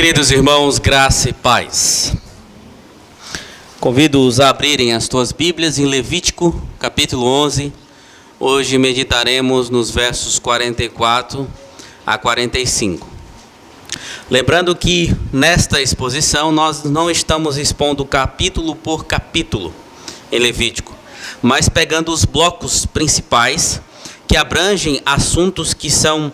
Queridos irmãos, graça e paz. Convido-os a abrirem as tuas Bíblias em Levítico, capítulo 11. Hoje meditaremos nos versos 44 a 45. Lembrando que nesta exposição nós não estamos expondo capítulo por capítulo em Levítico, mas pegando os blocos principais que abrangem assuntos que são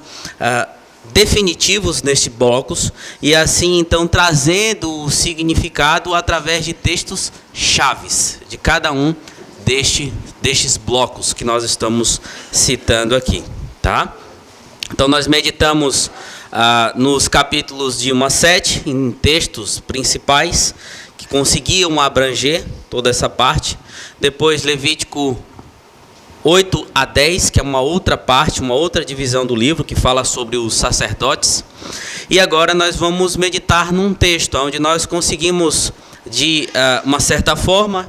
definitivos nestes blocos, e assim então trazendo o significado através de textos chaves de cada um destes blocos que nós estamos citando aqui, tá? Então nós meditamos nos capítulos de 1 a 7 em textos principais que conseguiam abranger toda essa parte. Depois Levítico 8 a 10, que é uma outra parte, uma outra divisão do livro, que fala sobre os sacerdotes. E agora nós vamos meditar num texto onde nós conseguimos, de uma certa forma,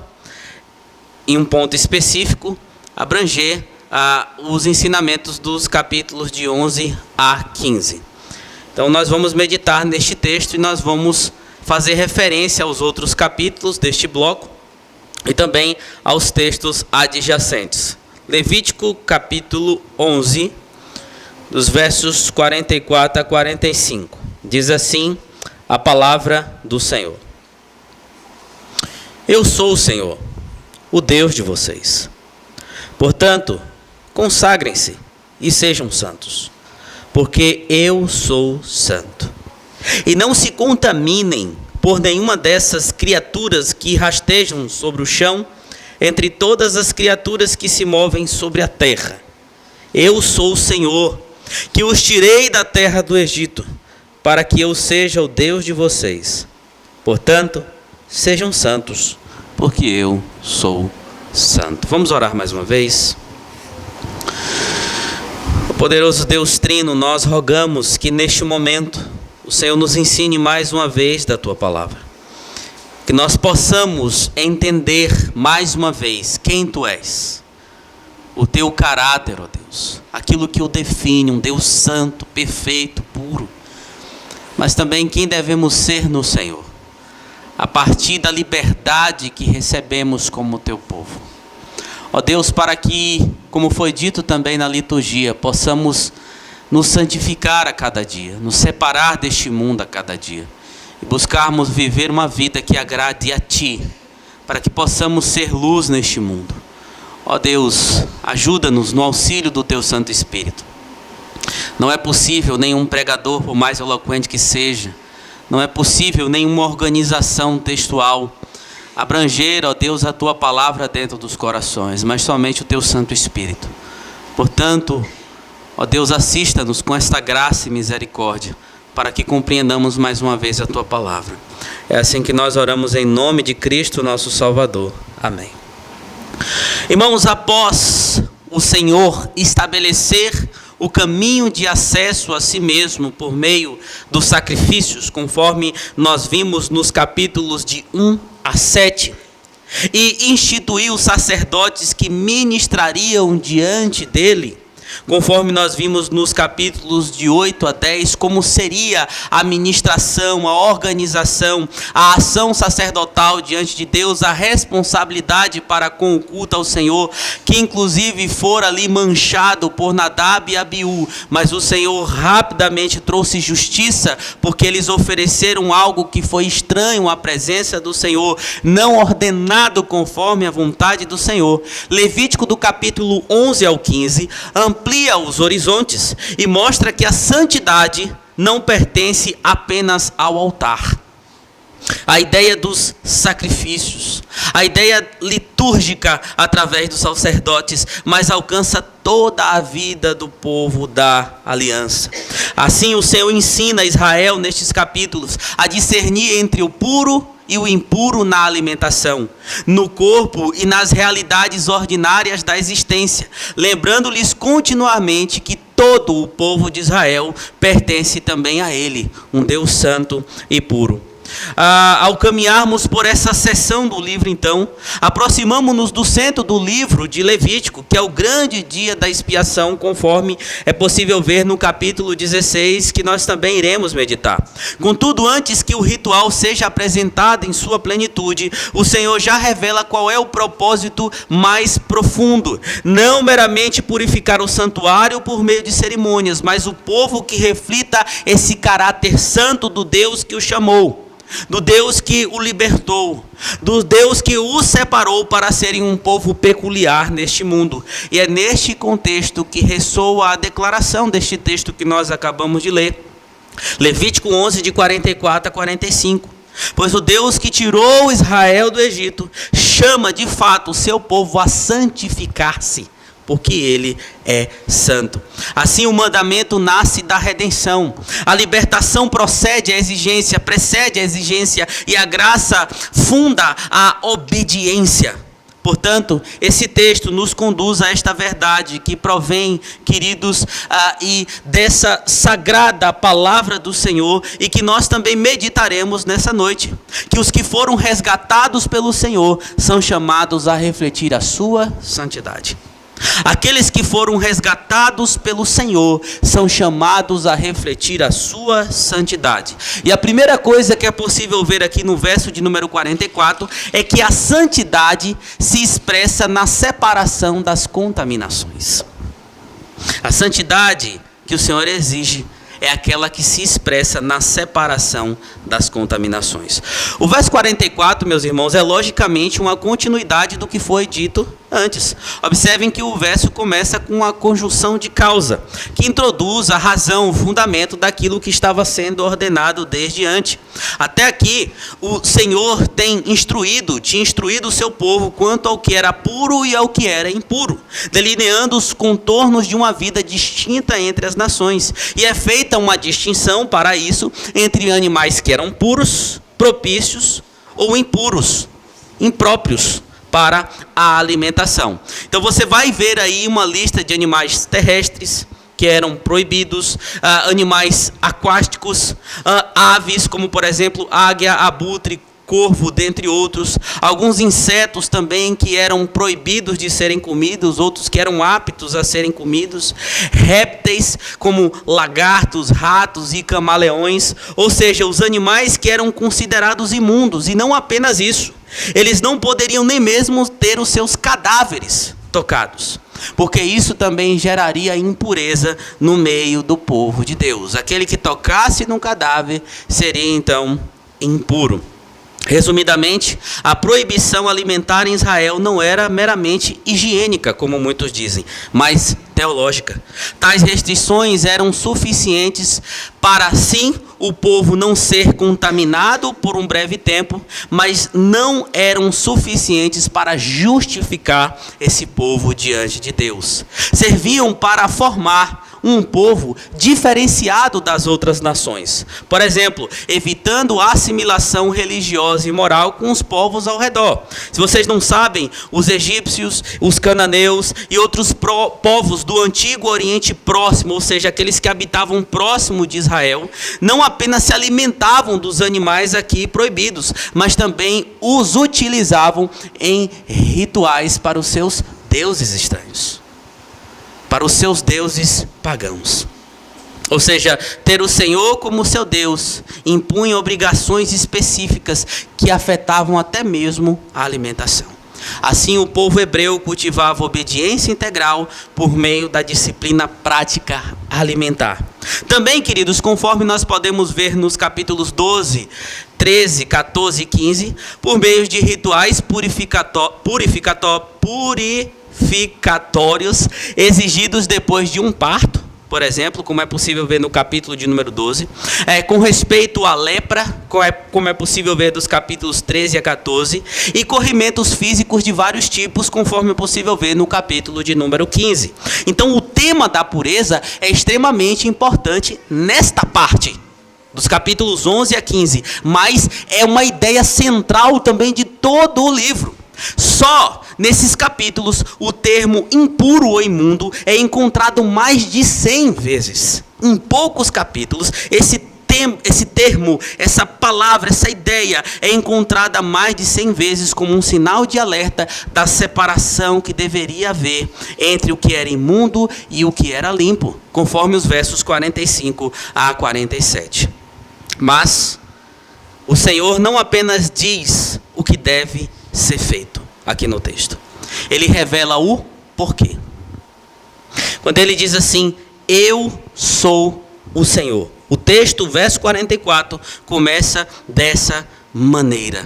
em um ponto específico, abranger os ensinamentos dos capítulos de 11 a 15. Então nós vamos meditar neste texto e nós vamos fazer referência aos outros capítulos deste bloco e também aos textos adjacentes. Levítico capítulo 11, dos versos 44 a 45. Diz assim a palavra do Senhor: Eu sou o Senhor, o Deus de vocês. Portanto, consagrem-se e sejam santos, porque eu sou santo. E não se contaminem por nenhuma dessas criaturas que rastejam sobre o chão, entre todas as criaturas que se movem sobre a terra. Eu sou o Senhor, que os tirei da terra do Egito, para que eu seja o Deus de vocês. Portanto, sejam santos, porque eu sou santo. Vamos orar mais uma vez. O poderoso Deus Trino, nós rogamos que neste momento o Senhor nos ensine mais uma vez da Tua palavra. Que nós possamos entender mais uma vez quem Tu és, o Teu caráter, ó Deus, aquilo que o define, um Deus santo, perfeito, puro, mas também quem devemos ser no Senhor, a partir da liberdade que recebemos como Teu povo. Ó Deus, para que, como foi dito também na liturgia, possamos nos santificar a cada dia, nos separar deste mundo a cada dia, e buscarmos viver uma vida que agrade a Ti, para que possamos ser luz neste mundo. Ó Deus, ajuda-nos no auxílio do Teu Santo Espírito. Não é possível nenhum pregador, por mais eloquente que seja, não é possível nenhuma organização textual abranger, ó Deus, a Tua palavra dentro dos corações, mas somente o Teu Santo Espírito. Portanto, ó Deus, assista-nos com esta graça e misericórdia, para que compreendamos mais uma vez a Tua palavra. É assim que nós oramos em nome de Cristo, nosso Salvador. Amém. Irmãos, após o Senhor estabelecer o caminho de acesso a si mesmo por meio dos sacrifícios, conforme nós vimos nos capítulos de 1 a 7, e instituiu sacerdotes que ministrariam diante dele, conforme nós vimos nos capítulos de 8 a 10, como seria a ministração, a organização, a ação sacerdotal diante de Deus, a responsabilidade para com o culto ao Senhor, que inclusive fora ali manchado por Nadab e Abiú, mas o Senhor rapidamente trouxe justiça, porque eles ofereceram algo que foi estranho à presença do Senhor, não ordenado conforme a vontade do Senhor. Levítico do capítulo 11 ao 15, amplia os horizontes e mostra que a santidade não pertence apenas ao altar. A ideia dos sacrifícios, a ideia litúrgica através dos sacerdotes, mas alcança toda a vida do povo da aliança. Assim o Senhor ensina Israel nestes capítulos a discernir entre o puro e o impuro na alimentação, no corpo e nas realidades ordinárias da existência, lembrando-lhes continuamente que todo o povo de Israel pertence também a Ele, um Deus santo e puro. Ao caminharmos por essa seção do livro, então, aproximamos-nos do centro do livro de Levítico, que é o grande dia da expiação, conforme é possível ver no capítulo 16, que nós também iremos meditar. Contudo, antes que o ritual seja apresentado em sua plenitude, o Senhor já revela qual é o propósito mais profundo. Não meramente purificar o santuário por meio de cerimônias, mas o povo que reflita esse caráter santo do Deus que o chamou, do Deus que o libertou, do Deus que o separou para serem um povo peculiar neste mundo. E é neste contexto que ressoa a declaração deste texto que nós acabamos de ler. Levítico 11, de 44 a 45. Pois o Deus que tirou Israel do Egito chama de fato o seu povo a santificar-se, porque ele é santo. Assim o mandamento nasce da redenção. A libertação precede a exigência, e a graça funda a obediência. Portanto, esse texto nos conduz a esta verdade que provém, queridos, e dessa sagrada palavra do Senhor, e que nós também meditaremos nessa noite, que os que foram resgatados pelo Senhor são chamados a refletir a sua santidade. Aqueles que foram resgatados pelo Senhor são chamados a refletir a sua santidade. E a primeira coisa que é possível ver aqui no verso de número 44 é que a santidade se expressa na separação das contaminações. A santidade que o Senhor exige é aquela que se expressa na separação das contaminações. O verso 44, meus irmãos, é logicamente uma continuidade do que foi dito antes. Observem que o verso começa com a conjunção de causa, que introduz a razão, o fundamento daquilo que estava sendo ordenado desde antes. Até aqui, o Senhor tinha instruído o seu povo quanto ao que era puro e ao que era impuro, delineando os contornos de uma vida distinta entre as nações. E é feita uma distinção para isso entre animais que eram puros, propícios, ou impuros, impróprios para a alimentação. Então você vai ver aí uma lista de animais terrestres que eram proibidos, animais aquáticos, aves como por exemplo águia, abutre, corvo, dentre outros. Alguns insetos também que eram proibidos de serem comidos, outros que eram aptos a serem comidos. Répteis como lagartos, ratos e camaleões, ou seja, os animais que eram considerados imundos. E não apenas isso, eles não poderiam nem mesmo ter os seus cadáveres tocados, porque isso também geraria impureza no meio do povo de Deus. Aquele que tocasse num cadáver seria então impuro. Resumidamente, a proibição alimentar em Israel não era meramente higiênica, como muitos dizem, mas teológica. Tais restrições eram suficientes para, sim, o povo não ser contaminado por um breve tempo, mas não eram suficientes para justificar esse povo diante de Deus. Serviam para formar um povo diferenciado das outras nações. Por exemplo, evitando a assimilação religiosa e moral com os povos ao redor. Se vocês não sabem, os egípcios, os cananeus e outros povos do antigo Oriente Próximo, ou seja, aqueles que habitavam próximo de Israel, não apenas se alimentavam dos animais aqui proibidos, mas também os utilizavam em rituais para os seus deuses estranhos, para os seus deuses pagãos. Ou seja, ter o Senhor como seu Deus impunha obrigações específicas que afetavam até mesmo a alimentação. Assim, o povo hebreu cultivava obediência integral por meio da disciplina prática alimentar. Também, queridos, conforme nós podemos ver nos capítulos 12, 13, 14 e 15, por meio de rituais purificatórios exigidos depois de um parto, por exemplo, como é possível ver no capítulo de número 12, com respeito à lepra, como é possível ver dos capítulos 13 a 14, e corrimentos físicos de vários tipos, conforme é possível ver no capítulo de número 15. Então, o tema da pureza é extremamente importante nesta parte, dos capítulos 11 a 15, mas é uma ideia central também de todo o livro. Só nesses capítulos o termo impuro ou imundo é encontrado mais de 100 vezes. Em poucos capítulos esse esse termo, essa palavra, essa ideia é encontrada mais de 100 vezes como um sinal de alerta da separação que deveria haver entre o que era imundo e o que era limpo, conforme os versos 45 a 47. Mas o Senhor não apenas diz o que deve ser feito aqui no texto. Ele revela o porquê. Quando ele diz assim, eu sou o Senhor. O texto, verso 44, começa dessa maneira.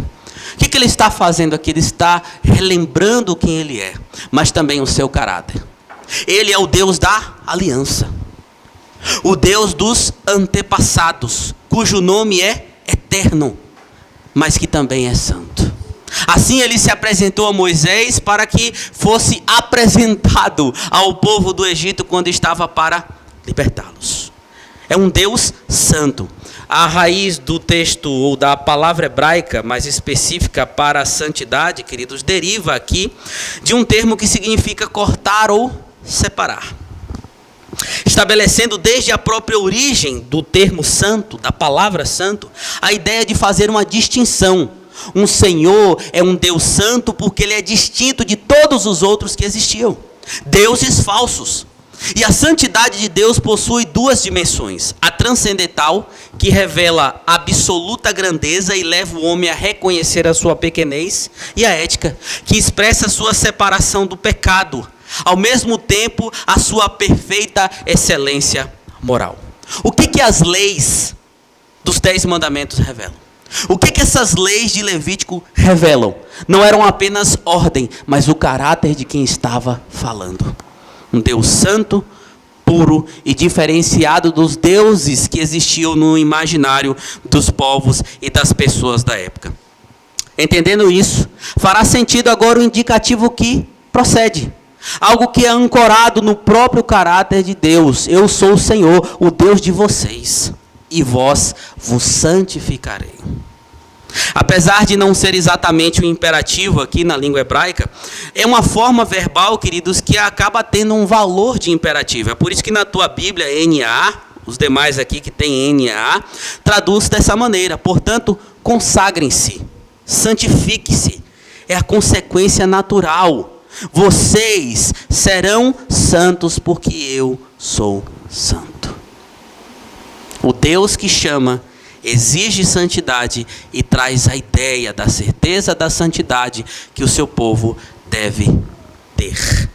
O que ele está fazendo aqui? Ele está relembrando quem ele é, mas também o seu caráter. Ele é o Deus da aliança. O Deus dos antepassados, cujo nome é eterno, mas que também é santo. Assim ele se apresentou a Moisés para que fosse apresentado ao povo do Egito quando estava para libertá-los. É um Deus santo. A raiz do texto ou da palavra hebraica mais específica para a santidade, queridos, deriva aqui de um termo que significa cortar ou separar. Estabelecendo desde a própria origem do termo santo, da palavra santo, a ideia de fazer uma distinção. Um Senhor é um Deus santo porque ele é distinto de todos os outros que existiam. Deuses falsos. E a santidade de Deus possui duas dimensões. A transcendental, que revela a absoluta grandeza e leva o homem a reconhecer a sua pequenez. E a ética, que expressa a sua separação do pecado. Ao mesmo tempo, a sua perfeita excelência moral. O que as leis dos 10 mandamentos revelam? O que essas leis de Levítico revelam? Não eram apenas ordem, mas o caráter de quem estava falando. Um Deus santo, puro e diferenciado dos deuses que existiam no imaginário dos povos e das pessoas da época. Entendendo isso, fará sentido agora o indicativo que procede. Algo que é ancorado no próprio caráter de Deus. Eu sou o Senhor, o Deus de vocês, e vós vos santificarei. Apesar de não ser exatamente um imperativo aqui na língua hebraica, é uma forma verbal, queridos, que acaba tendo um valor de imperativo. É por isso que na tua Bíblia, NA, os demais aqui que tem NA, traduz dessa maneira. Portanto, consagrem-se, santifique-se. É a consequência natural. Vocês serão santos porque eu sou santo. O Deus que chama exige santidade e traz a ideia da certeza da santidade que o seu povo deve ter.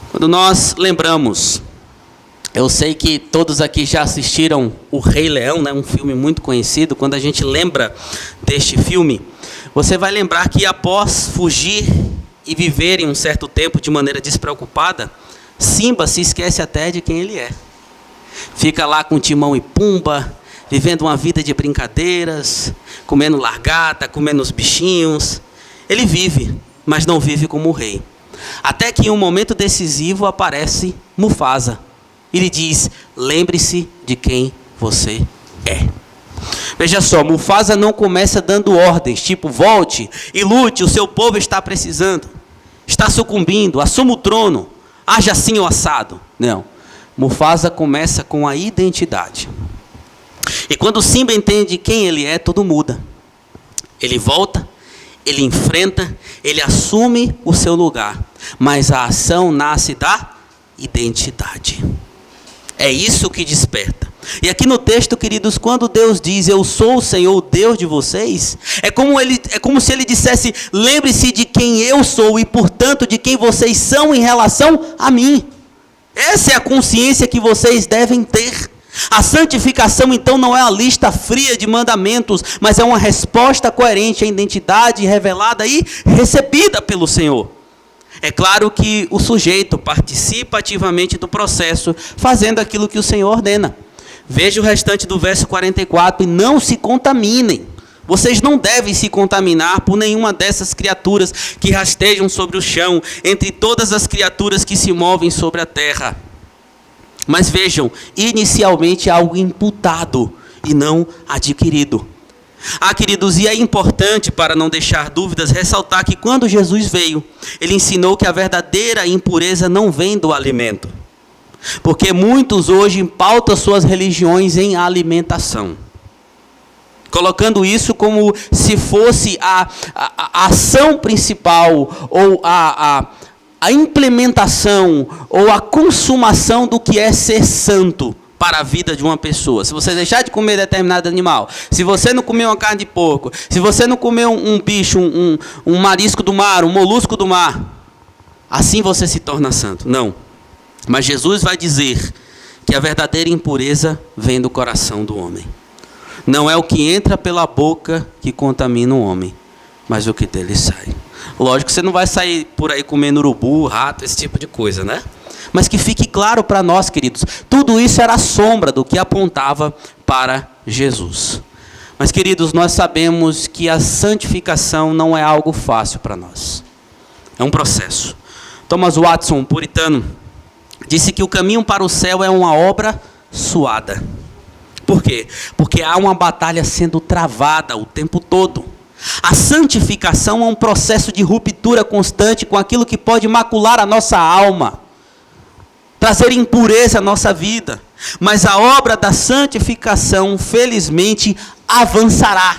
Quando nós lembramos, eu sei que todos aqui já assistiram O Rei Leão, né? Um filme muito conhecido. Quando a gente lembra deste filme, você vai lembrar que após fugir e viver em um certo tempo de maneira despreocupada, Simba se esquece até de quem ele é. Fica lá com Timão e Pumba, vivendo uma vida de brincadeiras, comendo largata, comendo os bichinhos. Ele vive, mas não vive como rei. Até que em um momento decisivo aparece Mufasa. E lhe diz, lembre-se de quem você é. Veja só, Mufasa não começa dando ordens, tipo, volte e lute, o seu povo está precisando. Está sucumbindo, assuma o trono, haja assim ou assado. Não, Mufasa começa com a identidade. E quando Simba entende quem ele é, tudo muda. Ele volta, ele enfrenta, ele assume o seu lugar. Mas a ação nasce da identidade. É isso que desperta. E aqui no texto, queridos, quando Deus diz, eu sou o Senhor, o Deus de vocês, é como se ele dissesse, lembre-se de quem eu sou e, portanto, de quem vocês são em relação a mim. Essa é a consciência que vocês devem ter. A santificação, então, não é a lista fria de mandamentos, mas é uma resposta coerente à identidade revelada e recebida pelo Senhor. É claro que o sujeito participa ativamente do processo, fazendo aquilo que o Senhor ordena. Veja o restante do verso 44, e não se contaminem. Vocês não devem se contaminar por nenhuma dessas criaturas que rastejam sobre o chão, entre todas as criaturas que se movem sobre a terra. Mas vejam, inicialmente algo imputado e não adquirido. Queridos, e é importante, para não deixar dúvidas, ressaltar que quando Jesus veio, ele ensinou que a verdadeira impureza não vem do alimento. Porque muitos hoje pautam suas religiões em alimentação, colocando isso como se fosse a ação principal, ou a implementação, ou a consumação do que é ser santo para a vida de uma pessoa. Se você deixar de comer determinado animal, se você não comer uma carne de porco, se você não comer um bicho, um marisco do mar, um molusco do mar, assim você se torna santo. Não. Mas Jesus vai dizer que a verdadeira impureza vem do coração do homem. Não é o que entra pela boca que contamina o homem, mas o que dele sai. Lógico que você não vai sair por aí comendo urubu, rato, esse tipo de coisa, né? Mas que fique claro para nós, queridos, tudo isso era a sombra do que apontava para Jesus. Mas, queridos, nós sabemos que a santificação não é algo fácil para nós. É um processo. Thomas Watson, puritano, disse que o caminho para o céu é uma obra suada. Por quê? Porque há uma batalha sendo travada o tempo todo. A santificação é um processo de ruptura constante com aquilo que pode macular a nossa alma, trazer impureza à nossa vida. Mas a obra da santificação, felizmente, avançará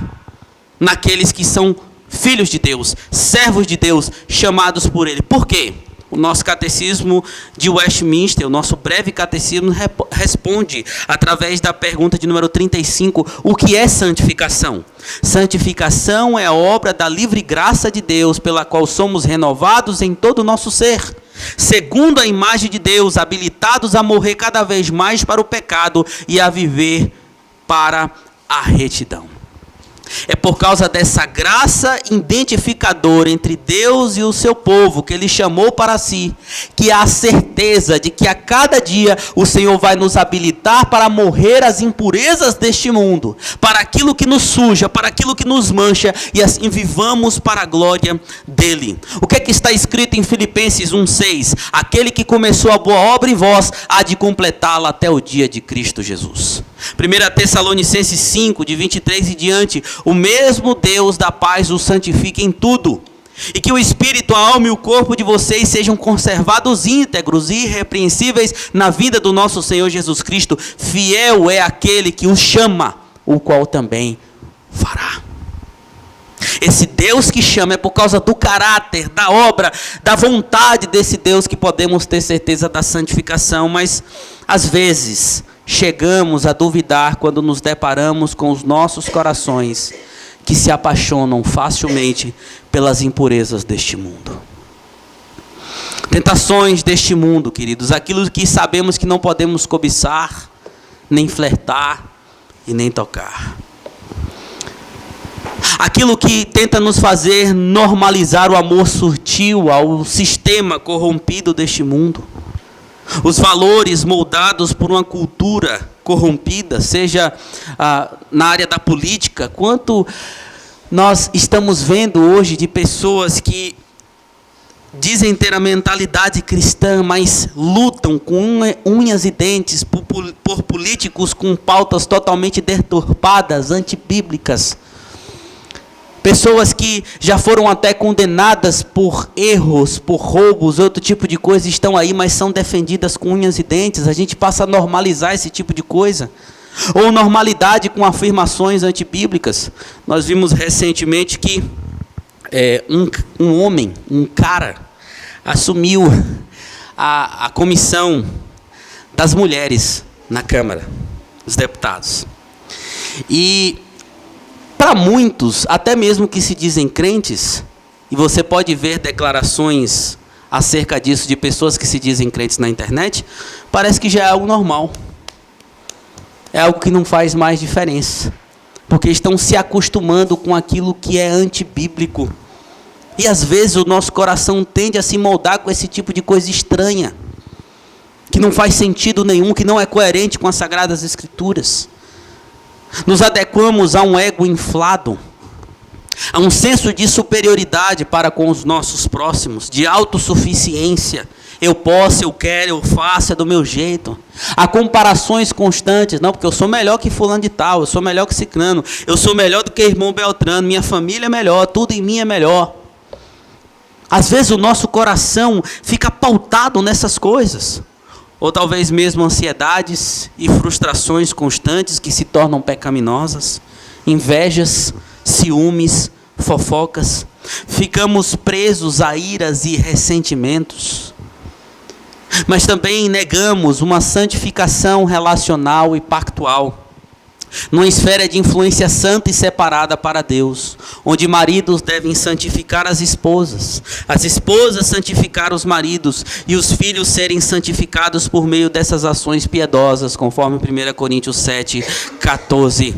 naqueles que são filhos de Deus, servos de Deus, chamados por Ele. Por quê? O nosso catecismo de Westminster, o nosso breve catecismo, responde através da pergunta de número 35, o que é santificação? Santificação é a obra da livre graça de Deus, pela qual somos renovados em todo o nosso ser, segundo a imagem de Deus, habilitados a morrer cada vez mais para o pecado e a viver para a retidão. É por causa dessa graça identificadora entre Deus e o seu povo, que Ele chamou para si, que há a certeza de que a cada dia o Senhor vai nos habilitar para morrer às impurezas deste mundo, para aquilo que nos suja, para aquilo que nos mancha, e assim vivamos para a glória dEle. O que é que está escrito em Filipenses 1,6? Aquele que começou a boa obra em vós, há de completá-la até o dia de Cristo Jesus. 1 Tessalonicenses 5, de 23 e diante, o mesmo Deus da paz os santifique em tudo, e que o espírito, a alma e o corpo de vocês sejam conservados íntegros e irrepreensíveis na vinda do nosso Senhor Jesus Cristo. Fiel é aquele que os chama, o qual também fará. Esse Deus que chama é por causa do caráter, da obra, da vontade desse Deus que podemos ter certeza da santificação, mas às vezes chegamos a duvidar quando nos deparamos com os nossos corações que se apaixonam facilmente pelas impurezas deste mundo. Tentações deste mundo, queridos, aquilo que sabemos que não podemos cobiçar, nem flertar e nem tocar. Aquilo que tenta nos fazer normalizar o amor sutil ao sistema corrompido deste mundo. Os valores moldados por uma cultura corrompida, seja na área da política, quanto nós estamos vendo hoje de pessoas que dizem ter a mentalidade cristã, mas lutam com unhas e dentes por políticos com pautas totalmente deturpadas, antibíblicas. Pessoas que já foram até condenadas por erros, por roubos, outro tipo de coisa, estão aí, mas são defendidas com unhas e dentes. A gente passa a normalizar esse tipo de coisa. Ou normalidade com afirmações antibíblicas. Nós vimos recentemente que um homem, um cara, assumiu a comissão das mulheres na Câmara dos Deputados. E para muitos, até mesmo que se dizem crentes, e você pode ver declarações acerca disso de pessoas que se dizem crentes na internet, parece que já é algo normal. É algo que não faz mais diferença. Porque estão se acostumando com aquilo que é antibíblico. E às vezes o nosso coração tende a se moldar com esse tipo de coisa estranha, que não faz sentido nenhum, que não é coerente com as Sagradas Escrituras. Nos adequamos a um ego inflado, a um senso de superioridade para com os nossos próximos, de autossuficiência. Eu posso, eu quero, eu faço, é do meu jeito. Há comparações constantes, não, porque eu sou melhor que fulano de tal, eu sou melhor que ciclano, eu sou melhor do que irmão Beltrano, minha família é melhor, tudo em mim é melhor. Às vezes o nosso coração fica pautado nessas coisas. ou talvez mesmo ansiedades e frustrações constantes que se tornam pecaminosas, invejas, ciúmes, fofocas. Ficamos presos a iras e ressentimentos. Mas também negamos uma santificação relacional e pactual, numa esfera de influência santa e separada para Deus, onde maridos devem santificar as esposas santificar os maridos, e os filhos serem santificados por meio dessas ações piedosas, conforme 1 Coríntios 7:14.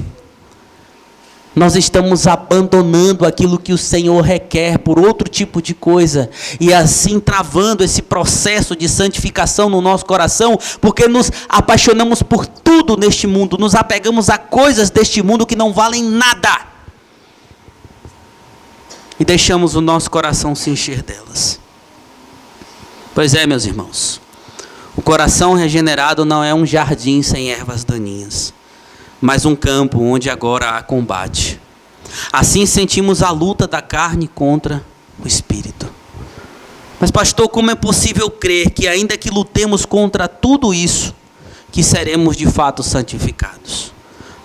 Nós estamos abandonando aquilo que o Senhor requer por outro tipo de coisa, e assim travando esse processo de santificação no nosso coração, porque nos apaixonamos por tudo neste mundo, nos apegamos a coisas deste mundo que não valem nada, e deixamos o nosso coração se encher delas. Pois é, meus irmãos, o coração regenerado não é um jardim sem ervas daninhas, mas um campo onde agora há combate. Assim sentimos a luta da carne contra o espírito. Mas pastor, como é possível crer que ainda que lutemos contra tudo isso, que seremos de fato santificados?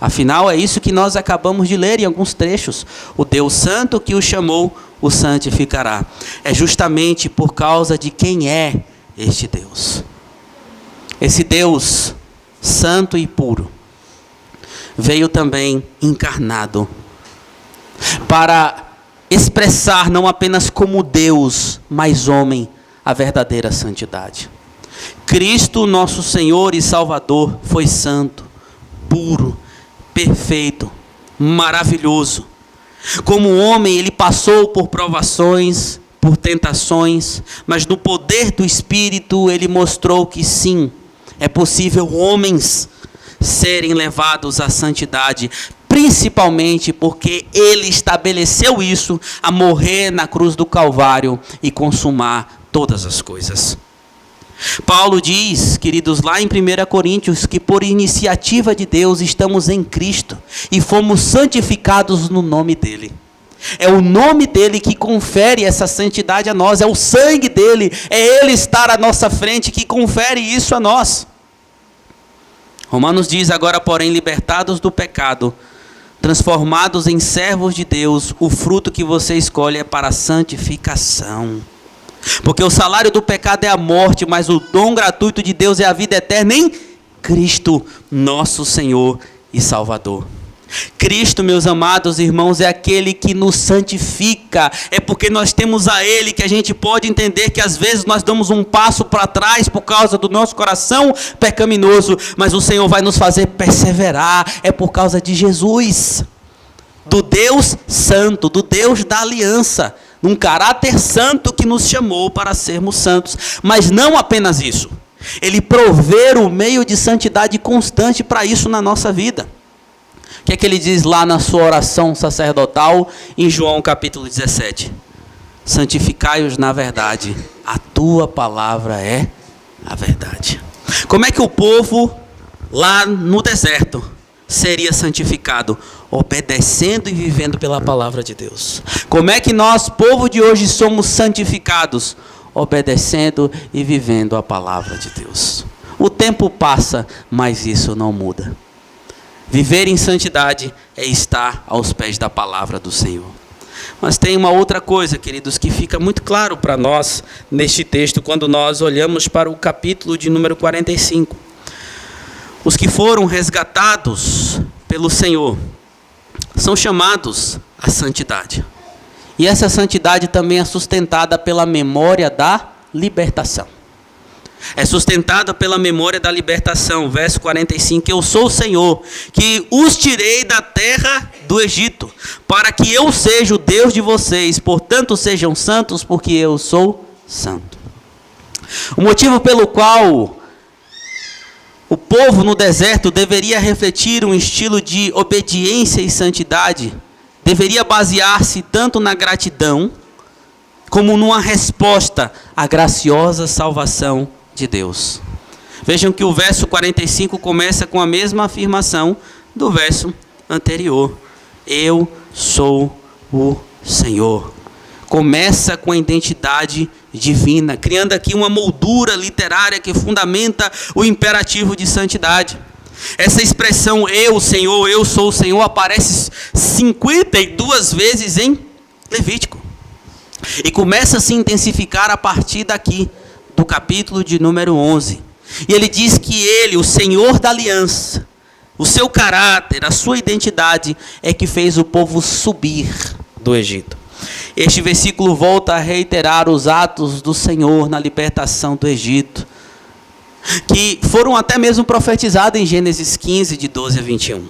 Afinal, é isso que nós acabamos de ler em alguns trechos. O Deus Santo que o chamou, o santificará. É justamente por causa de quem é este Deus. Esse Deus santo e puro veio também encarnado para expressar não apenas como Deus, mas homem, a verdadeira santidade. Cristo, nosso Senhor e Salvador, foi santo, puro, perfeito, maravilhoso. Como homem, ele passou por provações, por tentações, mas no poder do Espírito ele mostrou que sim, é possível homens serem levados à santidade, principalmente porque ele estabeleceu isso a morrer na cruz do Calvário e consumar todas as coisas. Paulo diz, queridos, lá em 1 Coríntios, que por iniciativa de Deus estamos em Cristo e fomos santificados no nome dele. É o nome dele que confere essa santidade a nós, é o sangue dele, é ele estar à nossa frente que confere isso a nós. Romanos diz, agora porém libertados do pecado, transformados em servos de Deus, o fruto que você escolhe é para a santificação. Porque o salário do pecado é a morte, mas o dom gratuito de Deus é a vida eterna em Cristo, nosso Senhor e Salvador. Cristo, meus amados irmãos, é aquele que nos santifica. É porque nós temos a Ele que a gente pode entender que às vezes nós damos um passo para trás por causa do nosso coração pecaminoso, mas o Senhor vai nos fazer perseverar. É por causa de Jesus, do Deus Santo, do Deus da aliança, num caráter santo que nos chamou para sermos santos. Mas não apenas isso, Ele provê o meio de santidade constante para isso na nossa vida. O que é que ele diz lá na sua oração sacerdotal em João capítulo 17? Santificai-os na verdade, a tua palavra é a verdade. Como é que o povo lá no deserto seria santificado? Obedecendo e vivendo pela palavra de Deus. Como é que nós, povo de hoje, somos santificados? Obedecendo e vivendo a palavra de Deus. O tempo passa, mas isso não muda. Viver em santidade é estar aos pés da palavra do Senhor. Mas tem uma outra coisa, queridos, que fica muito claro para nós neste texto, quando nós olhamos para o capítulo de número 45. Os que foram resgatados pelo Senhor são chamados à santidade. E essa santidade também é sustentada pela memória da libertação. É sustentada pela memória da libertação. Verso 45. Eu sou o Senhor, que os tirei da terra do Egito, para que eu seja o Deus de vocês. Portanto, sejam santos, porque eu sou santo. O motivo pelo qual o povo no deserto deveria refletir um estilo de obediência e santidade, deveria basear-se tanto na gratidão, como numa resposta à graciosa salvação de Deus. Vejam que o verso 45 começa com a mesma afirmação do verso anterior. Eu sou o Senhor. começa com a identidade divina, criando aqui uma moldura literária que fundamenta o imperativo de santidade. Essa expressão eu sou o Senhor aparece 52 vezes em Levítico. E começa a se intensificar a partir daqui, do capítulo de número 11. E ele diz que ele, o Senhor da aliança, o seu caráter, a sua identidade é que fez o povo subir do Egito. Este versículo volta a reiterar os atos do Senhor na libertação do Egito, que foram até mesmo profetizados em Gênesis 15, de 12 a 21.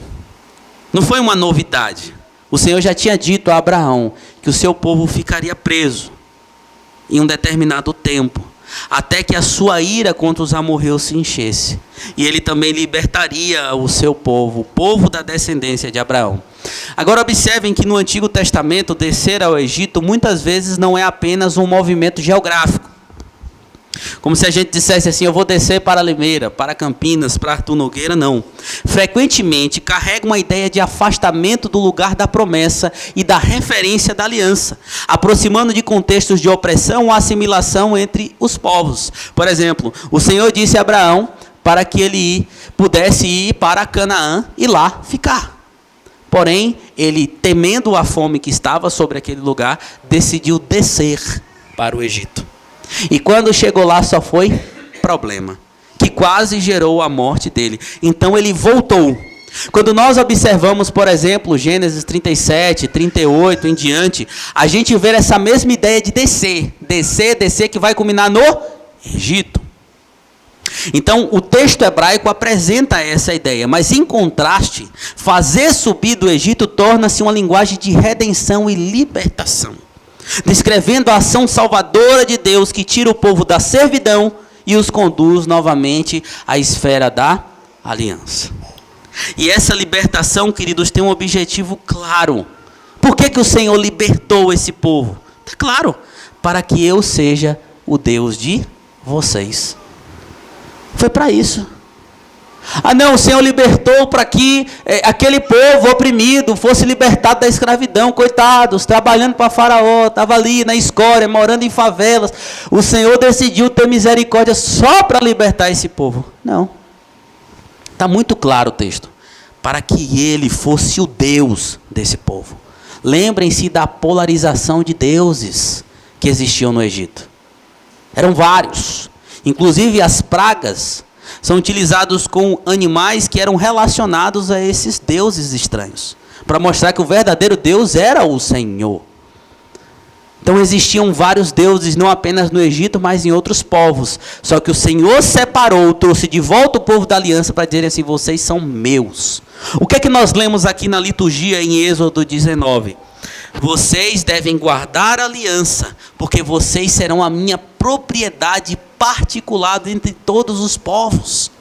Não foi uma novidade. O Senhor já tinha dito a Abraão que o seu povo ficaria preso em um determinado tempo, até que a sua ira contra os amorreus se enchesse. E ele também libertaria o seu povo, o povo da descendência de Abraão. Agora observem que no Antigo Testamento, descer ao Egito muitas vezes não é apenas um movimento geográfico. Como se a gente dissesse assim, eu vou descer para Limeira, para Campinas, para Arthur Nogueira, não. Frequentemente carrega uma ideia de afastamento do lugar da promessa e da referência da aliança, aproximando de contextos de opressão ou assimilação entre os povos. Por exemplo, o Senhor disse a Abraão para que ele pudesse ir para Canaã e lá ficar. Porém, ele, temendo a fome que estava sobre aquele lugar, decidiu descer para o Egito. E quando chegou lá só foi problema, que quase gerou a morte dele. Então ele voltou. Quando nós observamos, por exemplo, Gênesis 37, 38 em diante, a gente vê essa mesma ideia de descer, que vai culminar no Egito. Então o texto hebraico apresenta essa ideia, mas em contraste, fazer subir do Egito torna-se uma linguagem de redenção e libertação, descrevendo a ação salvadora de Deus que tira o povo da servidão e os conduz novamente à esfera da aliança. E essa libertação, queridos, tem um objetivo claro. Por que o Senhor libertou esse povo? Está claro, para que eu seja o Deus de vocês. Foi para isso. Ah não, o Senhor libertou para que aquele povo oprimido fosse libertado da escravidão, coitados, trabalhando para Faraó, estava ali na escória, morando em favelas. O Senhor decidiu ter misericórdia só para libertar esse povo. Não. Está muito claro o texto. Para que ele fosse o Deus desse povo. Lembrem-se da polarização de deuses que existiam no Egito. Eram vários. Inclusive as pragas são utilizados com animais que eram relacionados a esses deuses estranhos, para mostrar que o verdadeiro Deus era o Senhor. Então existiam vários deuses, não apenas no Egito, mas em outros povos. Só que o Senhor separou, trouxe de volta o povo da aliança para dizer assim, vocês são meus. O que é que nós lemos aqui na liturgia em Êxodo 19? Vocês devem guardar a aliança, porque vocês serão a minha propriedade particular entre todos os povos.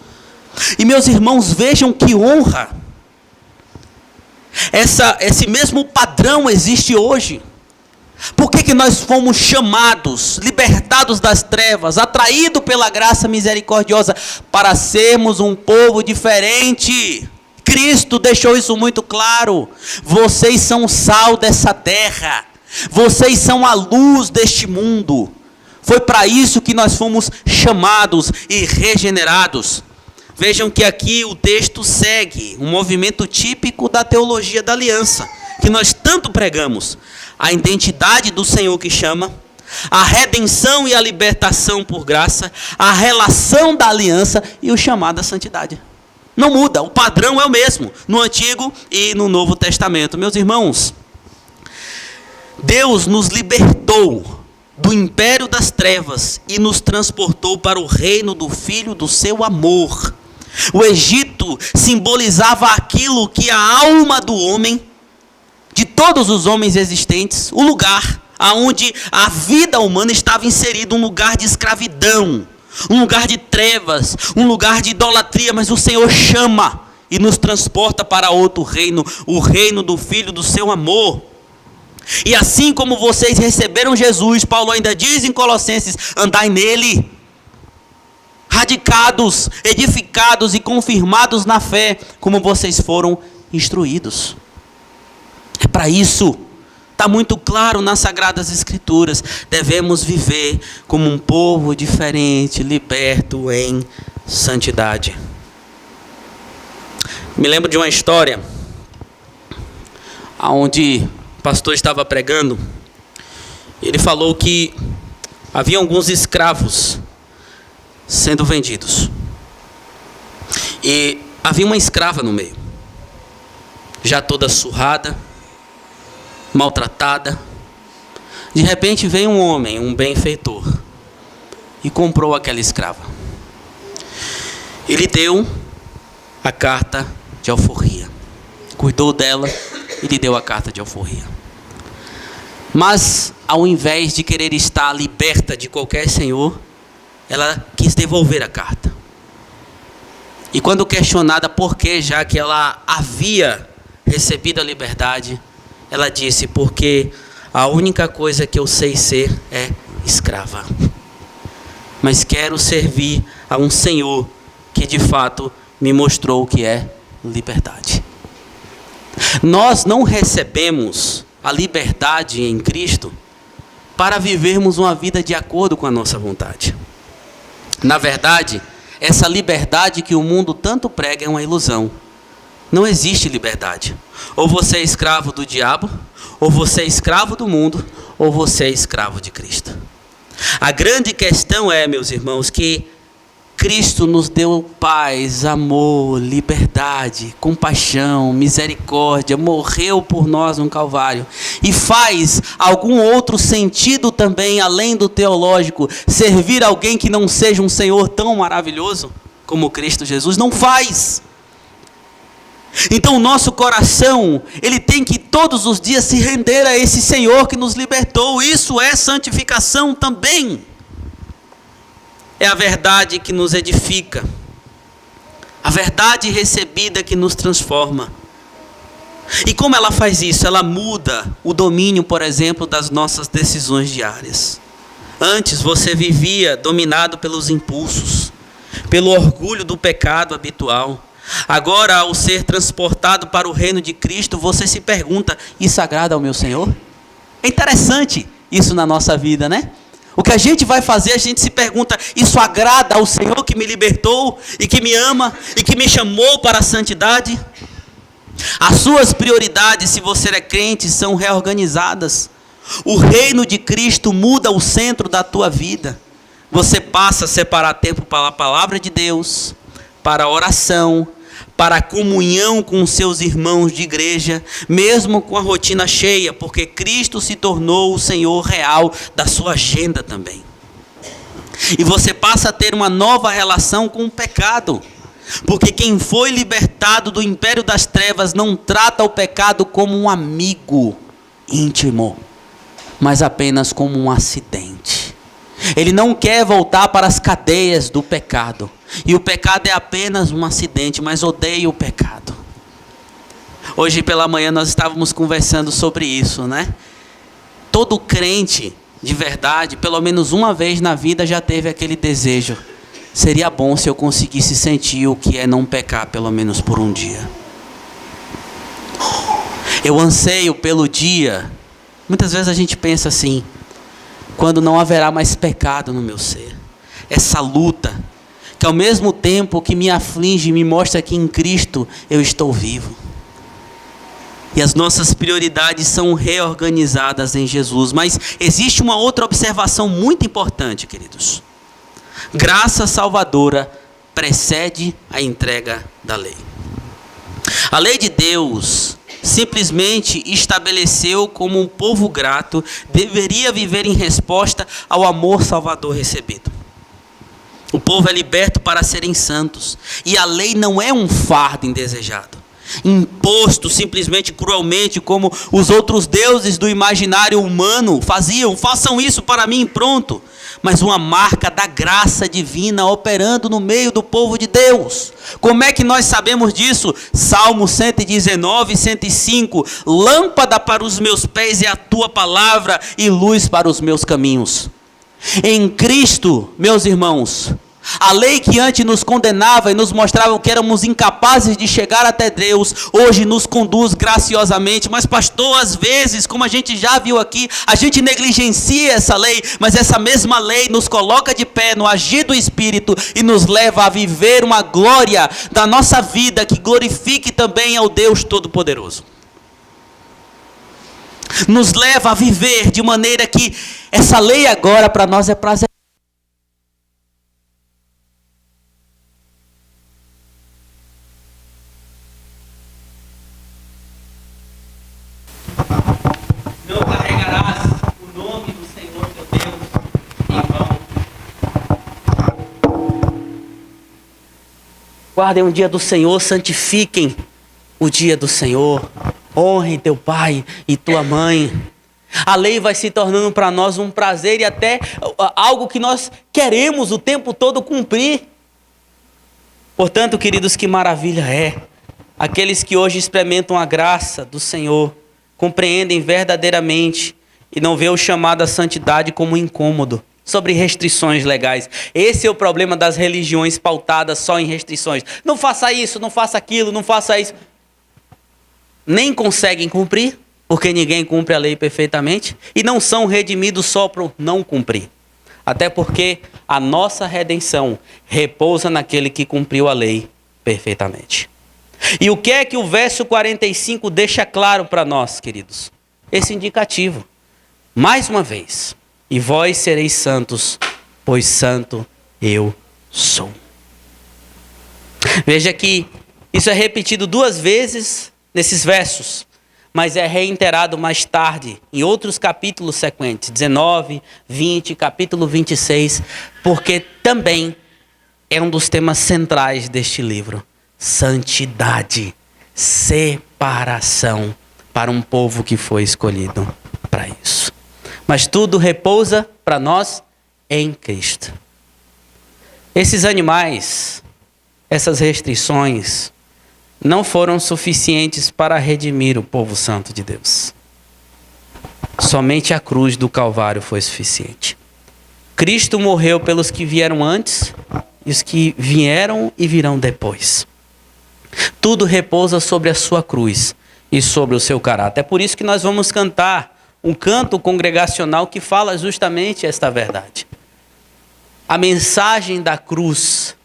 E meus irmãos, vejam que honra. Esse mesmo padrão existe hoje. Por que nós fomos chamados, libertados das trevas, atraídos pela graça misericordiosa, para sermos um povo diferente? Cristo deixou isso muito claro. Vocês são o sal dessa terra. Vocês são a luz deste mundo. Foi para isso que nós fomos chamados e regenerados. Vejam que aqui o texto segue um movimento típico da teologia da aliança, que nós tanto pregamos. A identidade do Senhor que chama, a redenção e a libertação por graça, a relação da aliança e o chamado à santidade. Não muda, o padrão é o mesmo no Antigo e no Novo Testamento. Meus irmãos, Deus nos libertou do império das trevas e nos transportou para o reino do Filho do seu amor. O Egito simbolizava aquilo que a alma do homem, de todos os homens existentes, o lugar onde a vida humana estava inserida, um lugar de escravidão, um lugar de trevas, um lugar de idolatria, mas o Senhor chama e nos transporta para outro reino, o reino do Filho do seu amor. E assim como vocês receberam Jesus, Paulo ainda diz em Colossenses, andai nele, radicados, edificados e confirmados na fé, como vocês foram instruídos. É para isso. Está muito claro nas Sagradas Escrituras. Devemos viver como um povo diferente, liberto em santidade. Me lembro de uma história onde o pastor estava pregando. Ele falou que havia alguns escravos sendo vendidos. E havia uma escrava no meio, já toda surrada, maltratada. De repente veio um homem, um benfeitor, e comprou aquela escrava. Ele deu a carta de alforria, cuidou dela e lhe deu a carta de alforria. Mas ao invés de querer estar liberta de qualquer senhor, ela quis devolver a carta. E quando questionada por que, já que ela havia recebido a liberdade, ela disse: porque a única coisa que eu sei ser é escrava. Mas quero servir a um Senhor que de fato me mostrou o que é liberdade. Nós não recebemos a liberdade em Cristo para vivermos uma vida de acordo com a nossa vontade. Na verdade, essa liberdade que o mundo tanto prega é uma ilusão. Não existe liberdade. Ou você é escravo do diabo, ou você é escravo do mundo, ou você é escravo de Cristo. A grande questão é, meus irmãos, que Cristo nos deu paz, amor, liberdade, compaixão, misericórdia, morreu por nós no Calvário. E faz algum outro sentido também, além do teológico, servir alguém que não seja um Senhor tão maravilhoso como Cristo Jesus? Não faz. Então o nosso coração, ele tem que todos os dias se render a esse Senhor que nos libertou. Isso é santificação também. É a verdade que nos edifica, a verdade recebida que nos transforma. E como ela faz isso? Ela muda o domínio, por exemplo, das nossas decisões diárias. Antes você vivia dominado pelos impulsos, pelo orgulho do pecado habitual. Agora, ao ser transportado para o reino de Cristo, você se pergunta: isso agrada ao meu Senhor? É interessante isso na nossa vida, né? O que a gente vai fazer, a gente se pergunta: isso agrada ao Senhor que me libertou e que me ama e que me chamou para a santidade? As suas prioridades, se você é crente, são reorganizadas. O reino de Cristo muda o centro da tua vida. Você passa a separar tempo para a palavra de Deus, para a oração, para a comunhão com seus irmãos de igreja, mesmo com a rotina cheia, porque Cristo se tornou o Senhor real da sua agenda também. E você passa a ter uma nova relação com o pecado, porque quem foi libertado do império das trevas não trata o pecado como um amigo íntimo, mas apenas como um acidente. Ele não quer voltar para as cadeias do pecado. E o pecado é apenas um acidente, mas odeia o pecado. Hoje pela manhã nós estávamos conversando sobre isso, né? Todo crente de verdade, pelo menos uma vez na vida já teve aquele desejo: seria bom se eu conseguisse sentir o que é não pecar pelo menos por um dia. Eu anseio pelo dia. Muitas vezes a gente pensa assim: quando não haverá mais pecado no meu ser. Essa luta que ao mesmo tempo que me aflige, me mostra que em Cristo eu estou vivo. E as nossas prioridades são reorganizadas em Jesus. Mas existe uma outra observação muito importante, queridos. Graça salvadora precede a entrega da lei. A lei de Deus simplesmente estabeleceu como um povo grato deveria viver em resposta ao amor salvador recebido. O povo é liberto para serem santos. E a lei não é um fardo indesejado, imposto simplesmente cruelmente, como os outros deuses do imaginário humano faziam. Façam isso para mim e pronto. Mas uma marca da graça divina operando no meio do povo de Deus. Como é que nós sabemos disso? Salmo 119, 105. Lâmpada para os meus pés é a tua palavra e luz para os meus caminhos. Em Cristo, meus irmãos, A lei que antes nos condenava e nos mostrava que éramos incapazes de chegar até Deus, hoje nos conduz graciosamente. Mas pastor, às vezes, como a gente já viu aqui, a gente negligencia essa lei, mas essa mesma lei nos coloca de pé no agir do Espírito e nos leva a viver uma glória da nossa vida que glorifique também ao Deus Todo-Poderoso. Nos leva a viver de maneira que essa lei agora para nós é prazerosa. Não carregarás o nome do Senhor teu Deus em vão. Guardem o dia do Senhor, santifiquem o dia do Senhor. Honre teu pai e tua mãe. A lei vai se tornando para nós um prazer e até algo que nós queremos o tempo todo cumprir. Portanto, queridos, que maravilha é aqueles que hoje experimentam a graça do Senhor, compreendem verdadeiramente e não vê o chamado à santidade como um incômodo sobre restrições legais. Esse é o problema das religiões pautadas só em restrições. Não faça isso, não faça aquilo, não faça isso. Nem conseguem cumprir, porque ninguém cumpre a lei perfeitamente, e não são redimidos só por não cumprir. Até porque a nossa redenção repousa naquele que cumpriu a lei perfeitamente. E o que é que o verso 45 deixa claro para nós, queridos? Esse indicativo. Mais uma vez. E vós sereis santos, pois santo eu sou. Veja que isso é repetido 2 vezes nesses versos, mas é reiterado mais tarde, em outros capítulos sequentes, 19, 20, capítulo 26, porque também é um dos temas centrais deste livro. Santidade, separação para um povo que foi escolhido para isso. Mas tudo repousa para nós em Cristo. Esses animais, essas restrições, não foram suficientes para redimir o povo santo de Deus. Somente a cruz do Calvário foi suficiente. Cristo morreu pelos que vieram antes e os que vieram e virão depois. Tudo repousa sobre a sua cruz e sobre o seu caráter. É por isso que nós vamos cantar um canto congregacional que fala justamente esta verdade. A mensagem da cruz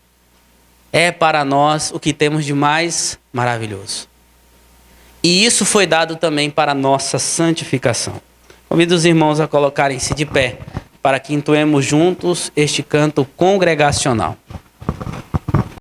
é para nós o que temos de mais maravilhoso. E isso foi dado também para a nossa santificação. Convido os irmãos a colocarem-se de pé para que entoemos juntos este canto congregacional.